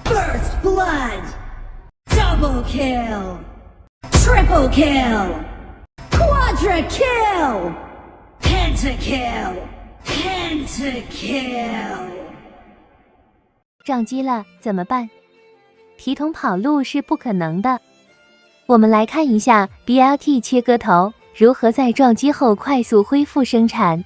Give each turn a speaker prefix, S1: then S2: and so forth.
S1: First blood. Double kill. Triple kill. Quadra kill. Pentakill. Pentakill.
S2: 撞击了怎么办？提桶跑路是不可能的。我们来看一下 BLT 切割头如何在撞击后快速恢复生产。